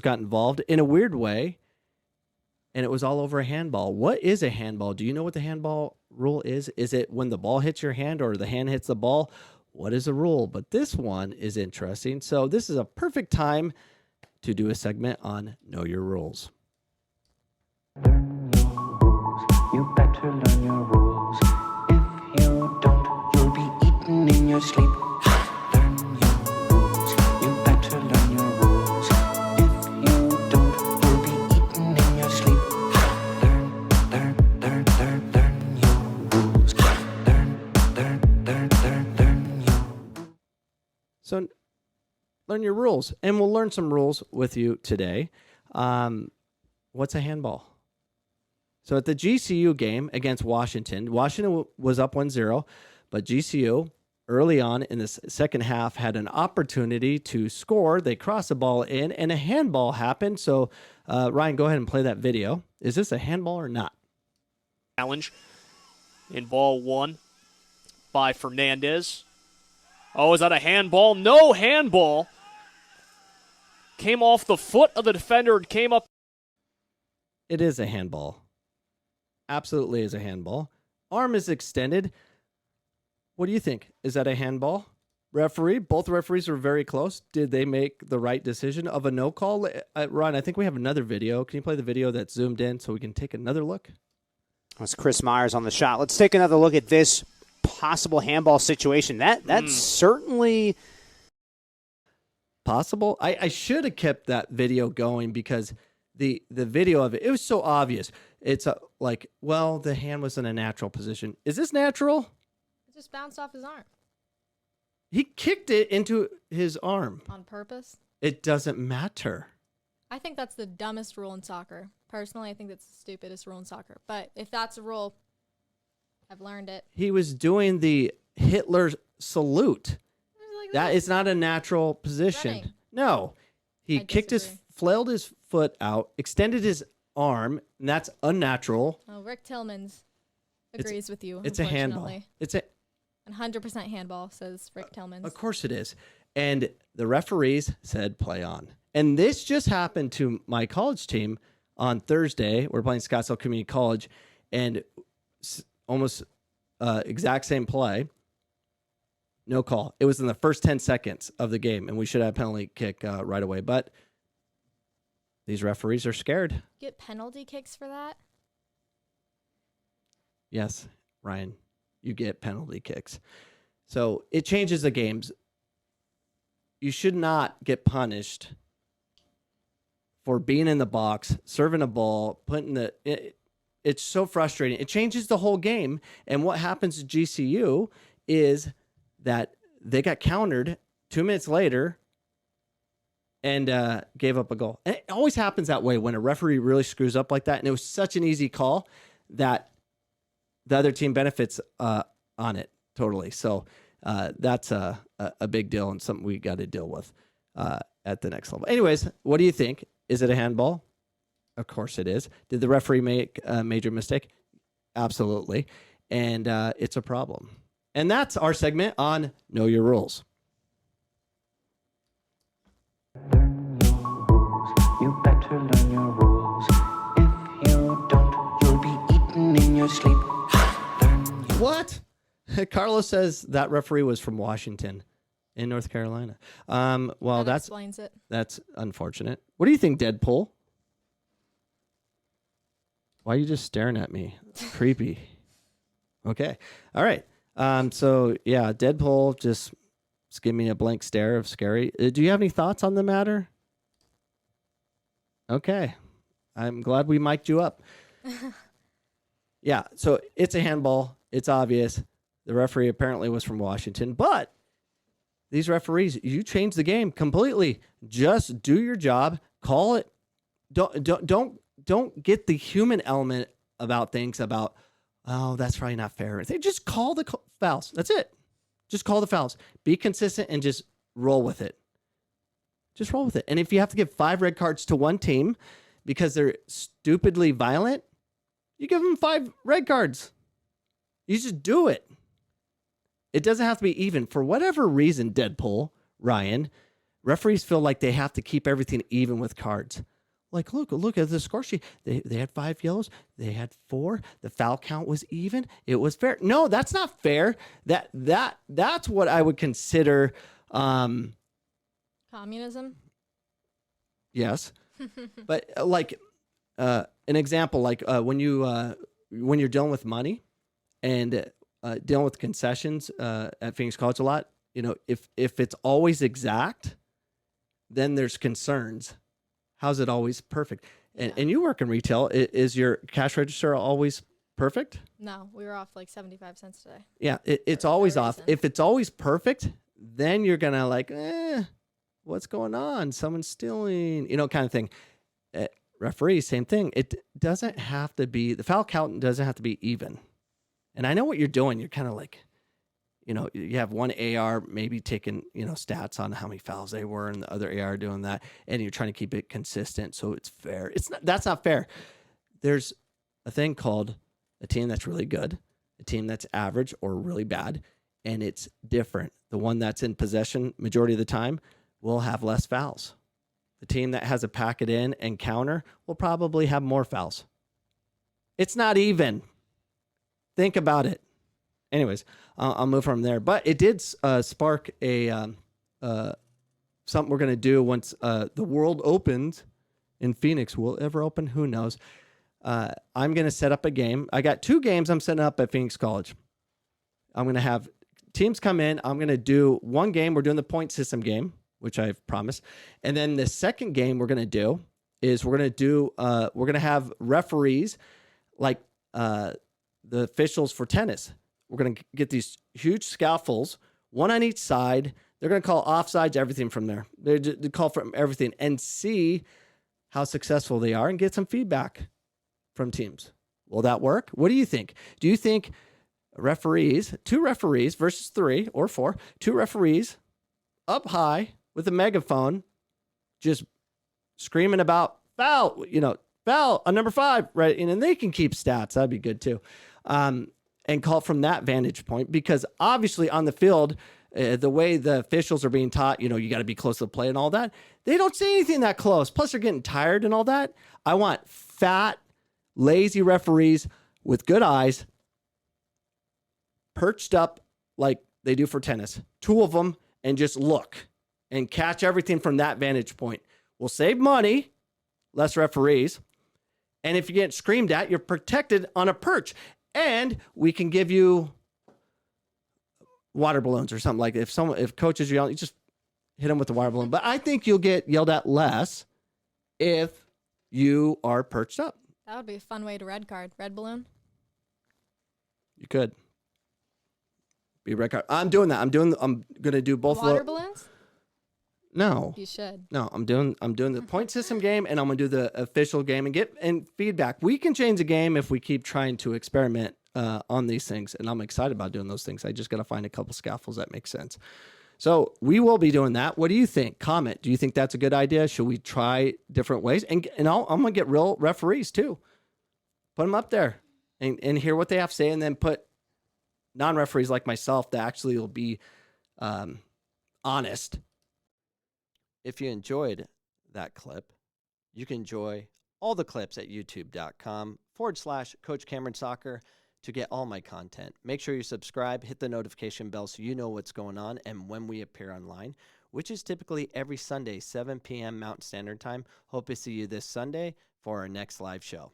got involved in a weird way, and it was all over a handball. What is a handball? Do you know what the handball rule is? Is it when the ball hits your hand or the hand hits the ball? What is the rule? But this one is interesting. So this is a perfect time to do a segment on Know Your Rules. Learn your rules. You better learn your rules. If you don't, you'll be eaten in your sleep. Learn your rules. You better learn your rules. If you don't, you'll be eaten in your sleep. Learn your rules. Learn your. So learn your rules, and we'll learn some rules with you today. What's a handball? So at the GCU game against Washington, Washington was up 1-0, but GCU early on in the second half had an opportunity to score. They crossed the ball in, and a handball happened. So, Ryan, go ahead and play that video. Is this a handball or not? Challenge in ball one by Fernandez. Oh, is that a handball? No handball. Came off the foot of the defender and came up. It is a handball. Absolutely is a handball. Arm is extended. What do you think? Is that a handball? Referee, both referees were very close. Did they make the right decision of a no call? Ron, I think we have another video. Can you play the video that's zoomed in so we can take another look? That's Chris Myers on the shot. Let's take another look at this possible handball situation. That's certainly possible. I should have kept that video going because the video of it was so obvious. It's like, well, the hand was in a natural position. Is this natural? It just bounced off his arm. He kicked it into his arm. On purpose? It doesn't matter. I think that's the dumbest rule in soccer. Personally, I think that's the stupidest rule in soccer. But if that's a rule, I've learned it. He was doing the Hitler salute. Like That is not a natural position. Running. No. He flailed his foot out, extended his arm, and that's unnatural. Oh, Rick Tillmans agrees with you. It's a handball. It's a 100% handball, says Rick Tillmans. Of course it is. And the referees said play on. And this just happened to my college team on Thursday. We're playing Scottsdale Community College, and almost exact same play. No call. It was in the first 10 seconds of the game, and we should have a penalty kick right away. But these referees are scared. Get penalty kicks for that? Yes, Ryan, you get penalty kicks. So it changes the games. You should not get punished for being in the box, serving a ball, it's so frustrating. It changes the whole game. And what happens to GCU is that they got countered 2 minutes later and gave up a goal. And it always happens that way when a referee really screws up like that. And it was such an easy call that the other team benefits on it totally. So that's a big deal and something we got to deal with at the next level. Anyways, what do you think? Is it a handball? Of course it is. Did the referee make a major mistake? Absolutely. And it's a problem. And that's our segment on Know Your Rules. Learn your rules. You better learn your rules. If you don't, you'll be eaten in your sleep. What? Carlos says that referee was from Washington in North Carolina. Well, that explains it. That's unfortunate. What do you think, Deadpool? Why are you just staring at me? Creepy. Okay. All right. So, yeah, Deadpool just give me a blank stare of scary. Do you have any thoughts on the matter? Okay. I'm glad we mic'd you up. Yeah, so it's a handball. It's obvious. The referee apparently was from Washington. But these referees, you changed the game completely. Just do your job. Call it. Don't get the human element about things about, oh, that's probably not fair. They just call the fouls. That's it. Just call the fouls. Be consistent and just roll with it. Just roll with it. And if you have to give 5 red cards to one team because they're stupidly violent, you give them 5 red cards. You just do it. It doesn't have to be even. For whatever reason, Deadpool, Ryan, referees feel like they have to keep everything even with cards. Like, look at the score sheet. They had 5 yellows. They had 4. The foul count was even. It was fair. No, that's not fair. That's what I would consider. Communism. Yes, but like an example, like when you're dealing with money and dealing with concessions at Phoenix College a lot. If it's always exact, then there's concerns. How's it always perfect? And you work in retail. Is your cash register always perfect? No, we were off like 75 cents today. Yeah, it's For no always off. reason. If it's always perfect, then you're going to like, what's going on? Someone's stealing, kind of thing. Referees, same thing. It doesn't have to be, the foul count doesn't have to be even. And I know what you're doing. You're kind of like, you have one AR maybe taking, stats on how many fouls they were and the other AR doing that. And you're trying to keep it consistent so it's fair. That's not fair. There's a thing called a team that's really good, a team that's average or really bad, and it's different. The one that's in possession majority of the time will have less fouls. The team that has a pack it in and counter will probably have more fouls. It's not even. Think about it. Anyways, I'll move from there. But it did spark a something we're going to do once the world opens in Phoenix. Will it ever open? Who knows? I'm going to set up a game. I got 2 games I'm setting up at Phoenix College. I'm going to have teams come in. I'm going to do one game. We're doing the point system game, which I've promised. And then the second game we're going to do is we're going to have referees like the officials for tennis. We're going to get these huge scaffolds, one on each side. They're going to call offsides, everything from there. They call from everything and see how successful they are and get some feedback from teams. Will that work? What do you think? Do you think 2 referees versus 3 or 4, 2 referees up high with a megaphone just screaming about foul, foul on number 5, right? And they can keep stats. That'd be good too. And call from that vantage point, because obviously on the field, the way the officials are being taught, you got to be close to the play and all that. They don't see anything that close. Plus they're getting tired and all that. I want fat, lazy referees with good eyes perched up like they do for tennis. 2 of them, and just look and catch everything from that vantage point. We'll save money, less referees. And if you get screamed at, you're protected on a perch. And we can give you water balloons or something like that. If coaches are yelling, you just hit them with the water balloon. But I think you'll get yelled at less if you are perched up. That would be a fun way to red card. Red balloon. You could be red card. I'm doing that. I'm going to do both. Water balloons? No. You should. No, I'm doing the point system game, and I'm going to do the official game and get feedback. We can change the game if we keep trying to experiment on these things, and I'm excited about doing those things. I just got to find a couple scaffolds that make sense. So we will be doing that. What do you think? Comment. Do you think that's a good idea? Should we try different ways? And I'm going to get real referees too. Put them up there and hear what they have to say, and then put non-referees like myself that actually will be honest. If you enjoyed that clip, you can enjoy all the clips at youtube.com/Coach Cameron Soccer to get all my content. Make sure you subscribe, hit the notification bell so you know what's going on and when we appear online, which is typically every Sunday, 7 p.m. Mountain Standard Time. Hope to see you this Sunday for our next live show.